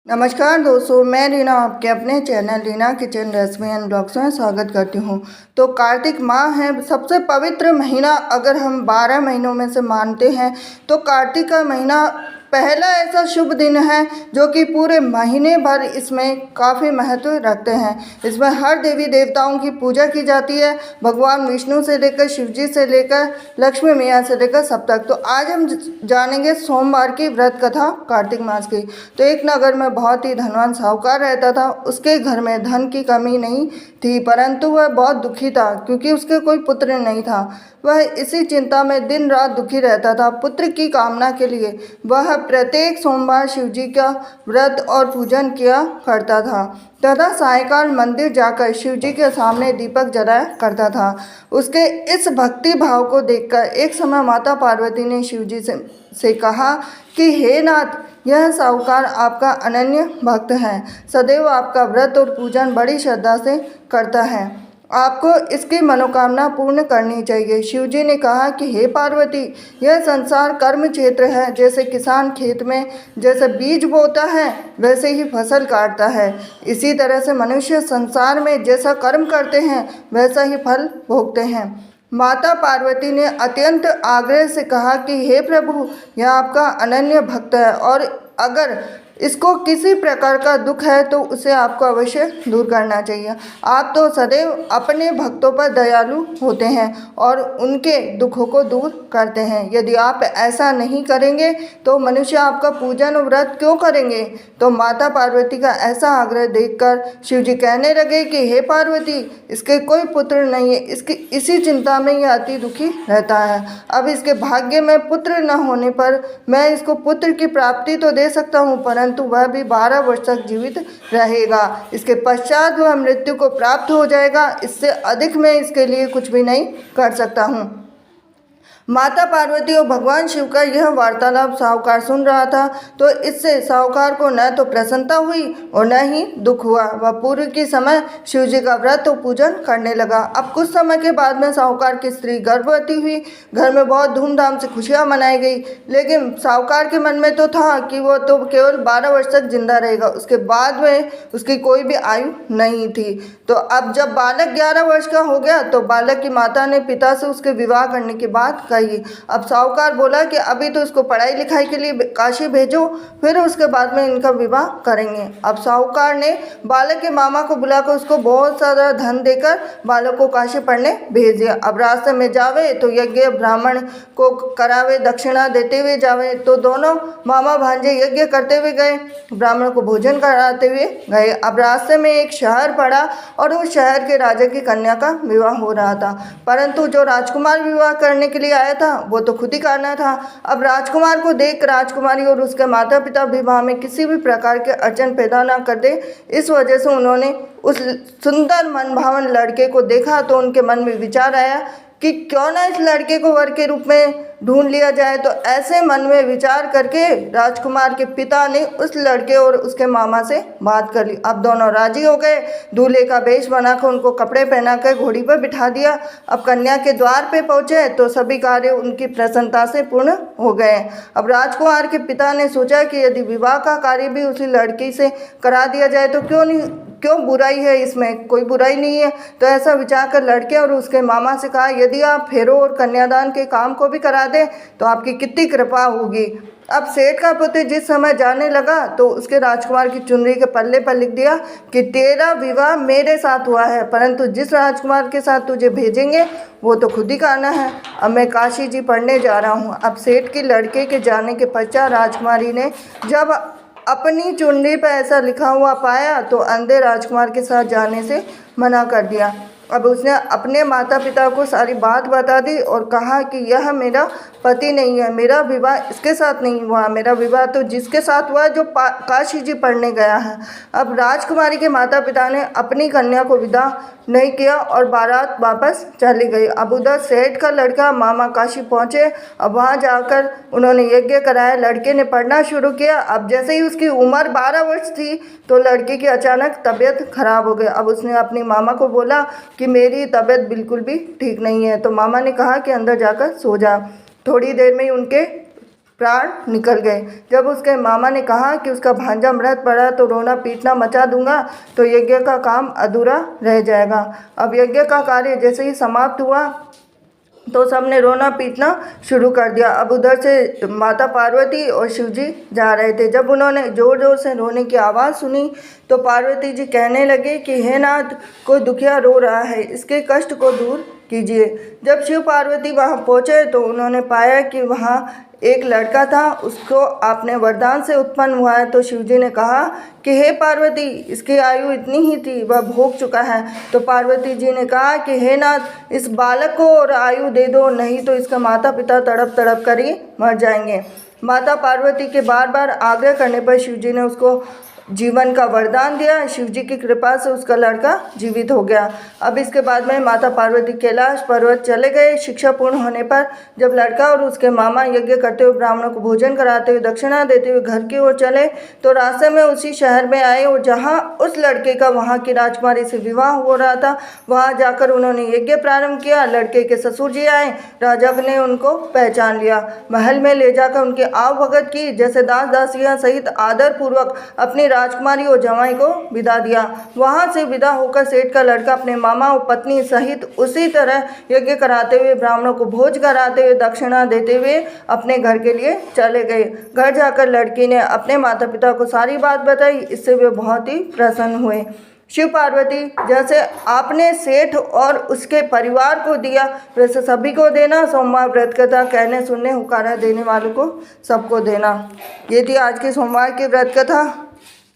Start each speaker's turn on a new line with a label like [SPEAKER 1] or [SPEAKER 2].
[SPEAKER 1] नमस्कार दोस्तों, मैं रीना आपके अपने channel Reena kitchen recipe and blogs में स्वागत करती हूँ। तो कार्तिक माह है, सबसे पवित्र महीना अगर हम 12 महीनों में से मानते हैं तो कार्तिक का महीना पहला ऐसा शुभ दिन है जो कि पूरे महीने भर इसमें काफ़ी महत्व रखते हैं। इसमें हर देवी देवताओं की पूजा की जाती है, भगवान विष्णु से लेकर शिव जी से लेकर लक्ष्मी मैया से लेकर सब तक। तो आज हम जानेंगे सोमवार की व्रत कथा कार्तिक मास की। तो एक नगर में बहुत ही धनवान साहूकार रहता था। उसके घर में धन की कमी नहीं थी, परंतु वह बहुत दुखी था क्योंकि उसके कोई पुत्र नहीं था। वह इसी चिंता में दिन रात दुखी रहता था। पुत्र की कामना के लिए वह प्रत्येक सोमवार शिव जी का व्रत और पूजन किया करता था तथा सायंकाल मंदिर जाकर शिव जी के सामने दीपक जलाया करता था। उसके इस भक्ति भाव को देखकर एक समय माता पार्वती ने शिव जी से कहा कि हे नाथ, यह साहूकार आपका अनन्य भक्त है, सदैव आपका व्रत और पूजन बड़ी श्रद्धा से करता है, आपको इसकी मनोकामना पूर्ण करनी चाहिए। शिवजी ने कहा कि हे पार्वती, यह संसार कर्म क्षेत्र है। जैसे किसान खेत में जैसे बीज बोता है वैसे ही फसल काटता है, इसी तरह से मनुष्य संसार में जैसा कर्म करते हैं वैसा ही फल भोगते हैं। माता पार्वती ने अत्यंत आग्रह से कहा कि हे प्रभु, यह आपका अनन्य भक्त है और अगर इसको किसी प्रकार का दुख है तो उसे आपको अवश्य दूर करना चाहिए। आप तो सदैव अपने भक्तों पर दयालु होते हैं और उनके दुखों को दूर करते हैं। यदि आप ऐसा नहीं करेंगे तो मनुष्य आपका पूजन और व्रत क्यों करेंगे। तो माता पार्वती का ऐसा आग्रह देखकर शिवजी कहने लगे कि हे पार्वती, इसके कोई पुत्र नहीं है, इसकी इसी चिंता में यह अति दुखी रहता है। अब इसके भाग्य में पुत्र न होने पर मैं इसको पुत्र की प्राप्ति तो दे सकता हूँ, परंतु वह भी 12 वर्ष तक जीवित रहेगा। इसके पश्चात वह मृत्यु को प्राप्त हो जाएगा। इससे अधिक मैं इसके लिए कुछ भी नहीं कर सकता हूँ। माता पार्वती और भगवान शिव का यह वार्तालाप साहूकार सुन रहा था, तो इससे साहूकार को न तो प्रसन्नता हुई और न ही दुख हुआ। वह पूर्व के समय शिव जी का व्रत और पूजन करने लगा। अब कुछ समय के बाद में साहूकार की स्त्री गर्भवती हुई। घर में बहुत धूमधाम से खुशियाँ मनाई गई, लेकिन साहूकार के मन में तो था कि वो तो केवल 12 वर्ष तक जिंदा रहेगा, उसके बाद में उसकी कोई भी आयु नहीं थी। तो अब जब बालक 11 वर्ष का हो गया तो बालक की माता ने पिता से उसके विवाह करने की बात कही। अब साहूकार बोला कि अभी तो इसको पढ़ाई लिखाई के लिए काशी भेजो, फिर उसके बाद में इनका विवाह करेंगे। अब साहूकार ने बालक के मामा को बुलाकर उसको बहुत सारा धन देकर बालक को काशी पढ़ने भेज दिया। अब रास्ते में जावे तो यज्ञ ब्राह्मण को करावे, दक्षिणा देते हुए जावे। तो दोनों मामा भांजे यज्ञ करते हुए गए, ब्राह्मण को भोजन कराते हुए गए। अब रास्ते में एक शहर पड़ा और उस शहर के राजा की कन्या का विवाह हो रहा था, परंतु जो राजकुमार विवाह करने के लिए आया था वो तो खुद ही करना था। अब राजकुमार को देख राजकुमारी और उसके माता पिता विवाह में किसी भी प्रकार के अड़चन पैदा ना कर दे, इस वजह से उन्होंने उस सुंदर मनभावन लड़के को देखा तो उनके मन में विचार आया कि क्यों ना इस लड़के को वर के रूप में ढूंढ लिया जाए। तो ऐसे मन में विचार करके राजकुमार के पिता ने उस लड़के और उसके मामा से बात कर ली। अब दोनों राजी हो गए। दूल्हे का वेश बनाकर उनको कपड़े पहनाकर घोड़ी पर बिठा दिया। अब कन्या के द्वार पे पहुंचे तो सभी कार्य उनकी प्रसन्नता से पूर्ण हो गए। अब राजकुमार के पिता ने सोचा कि यदि विवाह का कार्य भी उसी लड़की से करा दिया जाए तो क्यों बुराई है, इसमें कोई बुराई नहीं है। तो ऐसा विचार कर लड़के और उसके मामा से कहा, यदि आप फेरों और कन्यादान के काम को भी करा दें तो आपकी कितनी कृपा होगी। अब सेठ का पुत्र जिस समय जाने लगा तो उसके राजकुमार की चुनरी के पल्ले पर लिख दिया कि तेरा विवाह मेरे साथ हुआ है, परंतु जिस राजकुमार के साथ तुझे भेजेंगे वो तो खुद ही करना है। अब मैं काशी जी पढ़ने जा रहा हूँ। अब सेठ के लड़के के जाने के पश्चात राजकुमारी ने जब अपनी चुनरी पर ऐसा लिखा हुआ पाया तो अंधे राजकुमार के साथ जाने से मना कर दिया। अब उसने अपने माता पिता को सारी बात बता दी और कहा कि यह मेरा पति नहीं है, मेरा विवाह इसके साथ नहीं हुआ, मेरा विवाह तो जिसके साथ हुआ जो काशी जी पढ़ने गया है। अब राजकुमारी के माता पिता ने अपनी कन्या को विदा नहीं किया और बारात वापस चली गई। अब उधर सेठ का लड़का मामा काशी पहुँचे। अब वहाँ जाकर उन्होंने यज्ञ कराया, लड़के ने पढ़ना शुरू किया। अब जैसे ही उसकी उम्र 12 वर्ष थी तो लड़के की अचानक तबीयत खराब हो गई। अब उसने अपनी मामा को बोला कि मेरी तबीयत बिल्कुल भी ठीक नहीं है। तो मामा ने कहा कि अंदर जाकर सो जा। थोड़ी देर में ही उनके प्राण निकल गए। जब उसके मामा ने कहा कि उसका भांजा मृत पड़ा तो रोना पीटना मचा दूंगा तो यज्ञ का काम अधूरा रह जाएगा। अब यज्ञ का कार्य जैसे ही समाप्त हुआ तो सबने रोना पीटना शुरू कर दिया। अब उधर से माता पार्वती और शिव जी जा रहे थे। जब उन्होंने ज़ोर ज़ोर से रोने की आवाज़ सुनी तो पार्वती जी कहने लगे कि हे नाथ, कोई दुखिया रो रहा है, इसके कष्ट को दूर कीजिए। जब शिव पार्वती वहाँ पहुँचे तो उन्होंने पाया कि वहाँ एक लड़का था, उसको आपने वरदान से उत्पन्न हुआ है। तो शिव जी ने कहा कि हे पार्वती, इसकी आयु इतनी ही थी, वह भोग चुका है। तो पार्वती जी ने कहा कि हे नाथ, इस बालक को और आयु दे दो, नहीं तो इसका माता पिता तड़प तड़प कर ही मर जाएंगे। माता पार्वती के बार बार आग्रह करने पर शिव जी ने उसको जीवन का वरदान दिया। शिव जी की कृपा से उसका लड़का जीवित हो गया। अब इसके बाद में माता पार्वती कैलाश पर्वत चले गए। शिक्षा पूर्ण होने पर जब लड़का और उसके मामा यज्ञ करते हुए ब्राह्मणों को भोजन कराते हुए दक्षिणा देते हुए घर की ओर चले तो रास्ते में उसी शहर में आए और जहाँ उस लड़के का वहाँ की राजकुमारी से विवाह हो रहा था, वहाँ जाकर उन्होंने यज्ञ प्रारंभ किया। लड़के के ससुर जी आए, राजा ने उनको पहचान लिया, महल में ले जाकर उनकी आव भगत की, जैसे दास दासियाँ सहित आदर पूर्वक अपनी राजकुमारी और जवाई को विदा दिया। वहां से विदा होकर सेठ का लड़का अपने मामा और पत्नी सहित उसी तरह यज्ञ कराते हुए ब्राह्मणों को भोज कराते हुए दक्षिणा देते हुए अपने घर के लिए चले गए। घर जाकर लड़की ने अपने माता पिता को सारी बात बताई। इससे वे बहुत ही प्रसन्न हुए। शिव पार्वती, जैसे आपने सेठ और उसके परिवार को दिया वैसे सभी को देना। सोमवार व्रत कथा कहने सुनने हुकारा देने वालों को सबको देना। ये थी आज की सोमवार की व्रत कथा।